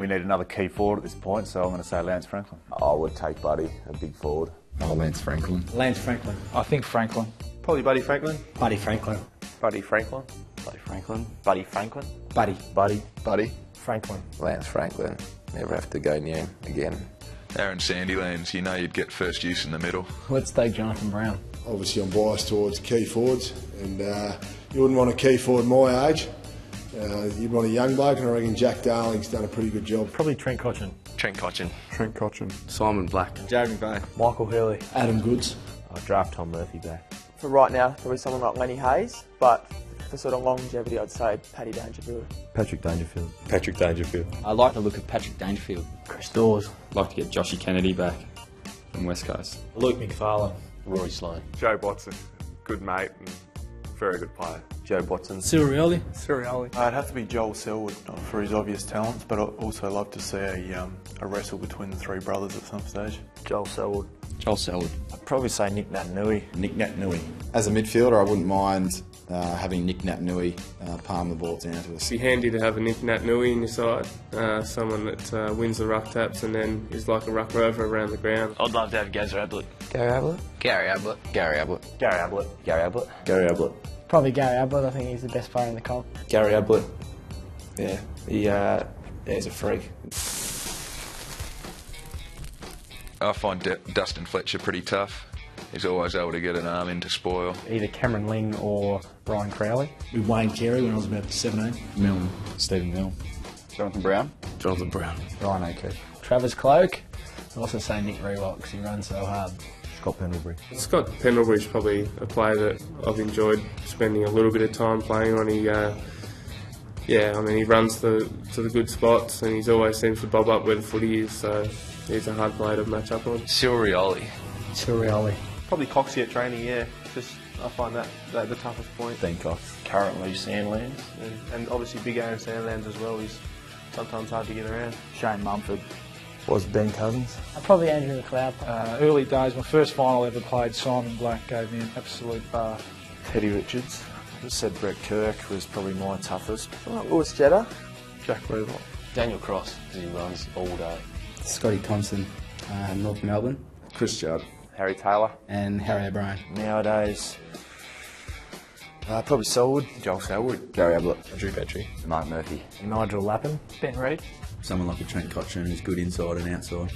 we need another key forward at this point, so I'm going to say Lance Franklin. I would take Buddy, a big forward. Oh, Lance Franklin. Lance Franklin. I think Franklin. Probably Buddy Franklin. Buddy Franklin. Buddy Franklin. Buddy Franklin. Buddy Franklin. Buddy. Buddy. Buddy. Franklin. Lance Franklin. Never have to go near him again. Aaron Sandylands, you know you'd get first use in the middle. Let's take Jonathan Brown. Obviously I'm biased towards key forwards, and you wouldn't want a key forward my age. You'd want a young bloke, and I reckon Jack Darling's done a pretty good job. Probably Trent Cotchin. Trent Cotchin. Trent Cotchin. Simon Black. Jeremy Bain. Michael Hurley. Adam Goods. I'd draft Tom Murphy back. For right now, probably someone like Lenny Hayes, but for sort of longevity, I'd say Paddy Dangerfield. Patrick Dangerfield. Patrick Dangerfield. I like the look of Patrick Dangerfield. Chris Dawes. I'd like to get Joshy Kennedy back from West Coast. Luke McFarlane. Rory Sloane. Joe Watson. Good mate and very good player. Joe Watson. Sirioli. Sirioli. It'd have to be Joel Selwood for his obvious talents, but I'd also love to see a wrestle between the three brothers at some stage. Joel Selwood. Joel Selwood. I'd probably say Nick Natanui. Nick Natanui. As a midfielder, I wouldn't mind having Nick Natanui palm the ball down to us. It'd be handy to have a Nick Natanui in your side, someone that wins the ruck taps and then is like a ruck rover around the ground. I'd love to have Gazza Ablett. Gary Ablett. Gary Ablett. Gary Ablett. Gary Ablett. Gary Ablett. Gary Ablett. Probably Gary Ablett. I think he's the best player in the comp. Gary Ablett. Yeah, he's a freak. I find Dustin Fletcher pretty tough. He's always able to get an arm in to spoil. Either Cameron Ling or Brian Crowley. With Wayne Carey when I was about 17. Milne. Stephen Milne. Jonathan Brown. Jonathan Brown. Ryan O'Keefe. Travis Cloak. I'd also say Nick Rewalt because he runs so hard. Scott Pendlebury. Scott Pendlebury's probably a player that I've enjoyed spending a little bit of time playing on. He runs to the good spots and he always seems to bob up where the footy is, so he's a hard player to match up on. Sirioli. Sirioli. Probably Coxie at training, yeah. Just I find that the toughest point. Dean Cox. Currently Sandlands. And obviously Big Aaron Sandlands as well. He's sometimes hard to get around. Shane Mumford. Was Ben Cousins. Probably Andrew McLeod. Early days, my first final ever played, Simon Black gave me an absolute bath. Teddy Richards. I just said Brett Kirk was probably my toughest. Lewis Jetta. Jack Rewalt. Daniel Cross, because he runs all day. Scotty Thompson. North Melbourne. Chris Judd. Harry Taylor. And Harry O'Brien. Nowadays, probably Selwood. Joel Selwood. Gary Ablett. Drew Petrie. Mark Murphy. Nigel Lappin. Ben Reid. Someone like a Trent Cotchin who's good inside and outside.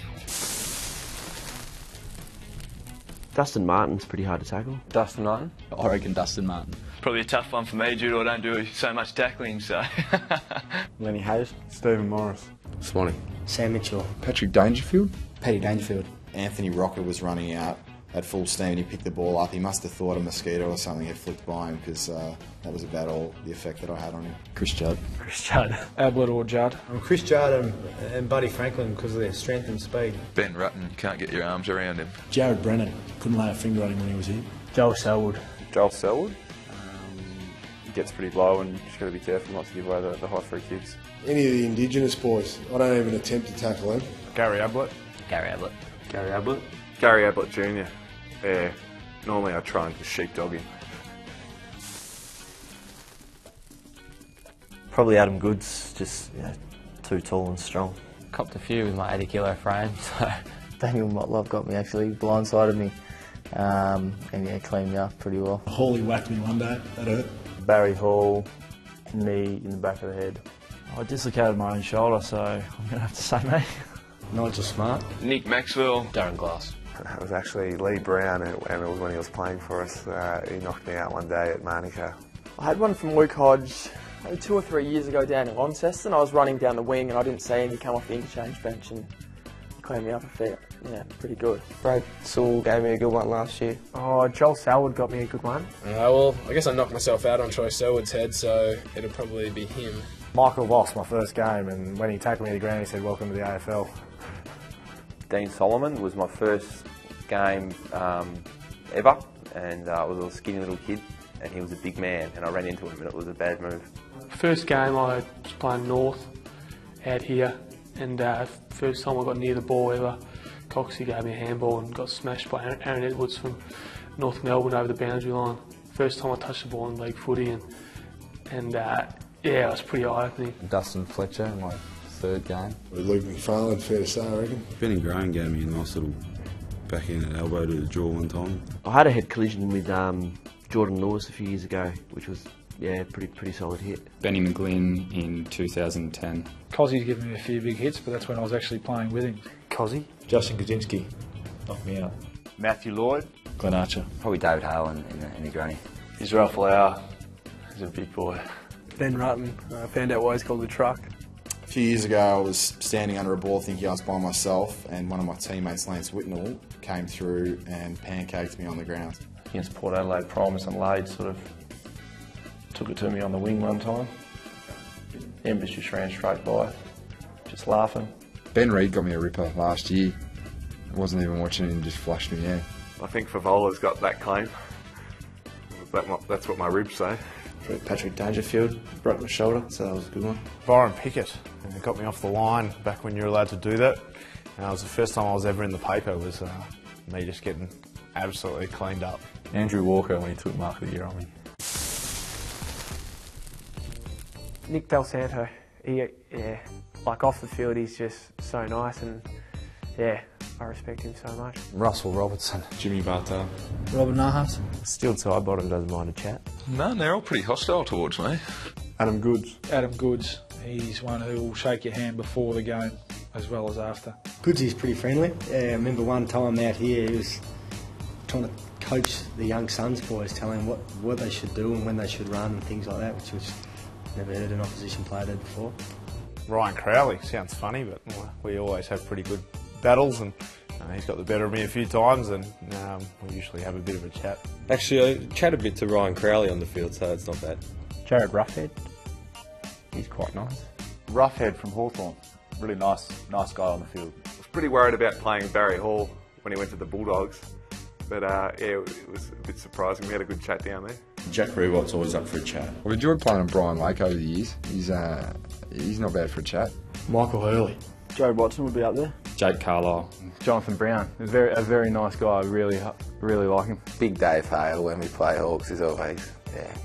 Dustin Martin's pretty hard to tackle. Dustin Martin. I reckon Dustin Martin. Probably a tough one for me due to I don't do so much tackling, so. Lenny Hayes. Stephen Morris. Swanee. Sam Mitchell. Patrick Dangerfield. Paddy Dangerfield. Anthony Rocker was running out at full steam and he picked the ball up. He must have thought a mosquito or something had flicked by him because that was about all the effect that I had on him. Chris Judd. Chris Judd. Ablett or Judd. Chris Judd and Buddy Franklin because of their strength and speed. Ben Rutten, you can't get your arms around him. Jared Brennan. Couldn't lay a finger on him when he was here. Joel Selwood. Joel Selwood. He gets pretty low and just got to be careful not to give away the high free kicks. Any of the Indigenous boys, I don't even attempt to tackle them. Gary Ablett. Gary Ablett. Gary Ablett. Gary Ablett Jr. Yeah. Normally I try and just sheepdog him. Probably Adam Goods, just too tall and strong. Copped a few with my 80 kilo frame, so. Daniel Motlove got me actually, blindsided me, and cleaned me up pretty well. Hawley whacked me one day, that hurt. Barry Hall, knee in the back of the head. I dislocated my own shoulder, so I'm going to have to say me. Nigel Smart. Nick Maxwell. Darren Glass. It was actually Lee Brown, and it was when he was playing for us. He knocked me out one day at Marnica. I had one from Luke Hodge maybe 2 or 3 years ago down in Launceston. I was running down the wing and I didn't see him. He came off the interchange bench and he cleaned me up a fair. Yeah, pretty good. Brad Sewell gave me a good one last year. Oh, Joel Selwood got me a good one. Well, I guess I knocked myself out on Troy Selwood's head, so it'll probably be him. Michael Voss, my first game, and when he tackled me to the ground, he said, "Welcome to the AFL." Dean Solomon was my first game ever, and I was a skinny little kid, and he was a big man, and I ran into him, and it was a bad move. First game I was playing North out here, and first time I got near the ball ever, Coxie gave me a handball and got smashed by Aaron Edwards from North Melbourne over the boundary line. First time I touched the ball in league footy, and yeah, it was pretty eye-opening. Dustin Fletcher, in my third game. With Luke McFarlane, fair to say, I reckon. Ben and Graham gave me a nice little backhand elbow to the jaw one time. I had a head collision with Jordan Lewis a few years ago, which was, yeah, pretty solid hit. Benny McGlynn in 2010. Cozzie's given me a few big hits, but that's when I was actually playing with him. Cozzy? Justin Kaczynski knocked me out. Matthew Lloyd. Glenn Archer. Probably David Hale in the granny. Israel Folau. He's a big boy. Ben Rutten. I found out why he's called the truck. A few years ago, I was standing under a ball thinking I was by myself, and one of my teammates, Lance Whitnell, came through and pancaked me on the ground. Against Port Adelaide Primus and Lade sort of took it to me on the wing one time. Embers just ran straight by, just laughing. Ben Reid got me a ripper last year. I wasn't even watching it and just flushed me out. I think Favola's got that claim. That's what my ribs say. Patrick Dangerfield broke my shoulder, so that was a good one. Byron Pickett, it got me off the line back when you were allowed to do that. It was the first time I was ever in the paper, was me just getting absolutely cleaned up. Andrew Walker when he took Mark of the Year on me. Nick Dal Santo. Yeah, like off the field he's just so nice, and yeah, I respect him so much. Russell Robertson. Jimmy Bartel. Robert Nahas. Still Sidebottom doesn't mind a chat. No, they're all pretty hostile towards me. Adam Goods. Adam Goods. He's one who will shake your hand before the game as well as after. Goodsy's pretty friendly. I remember one time out here he was trying to coach the young Suns boys, telling them what they should do and when they should run and things like that, which was never heard an opposition player do before. Ryan Crowley, sounds funny, but we always have pretty good battles, and he's got the better of me a few times, and we usually have a bit of a chat. Actually, I chat a bit to Ryan Crowley on the field, so it's not bad. Jared Roughhead, he's quite nice. Roughhead from Hawthorn, really nice guy on the field. I was pretty worried about playing Barry Hall when he went to the Bulldogs, but yeah, it was a bit surprising. We had a good chat down there. Jack Rewalt's always up for a chat. I've enjoyed playing on Brian Lake over the years. He's not bad for a chat. Michael Hurley. Joe Watson would be up there. Jake Carlisle. Jonathan Brown, a very nice guy. I really like him. Big Dave Hale when we play Hawks is always,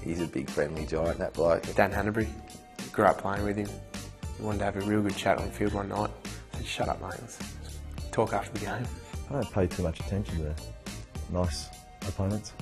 he's a big friendly giant, that bloke. Dan Hanbury. Grew up playing with him. We wanted to have a real good chat on the field one night. I said, shut up, mate. Let's talk after the game. I don't pay too much attention to nice opponents.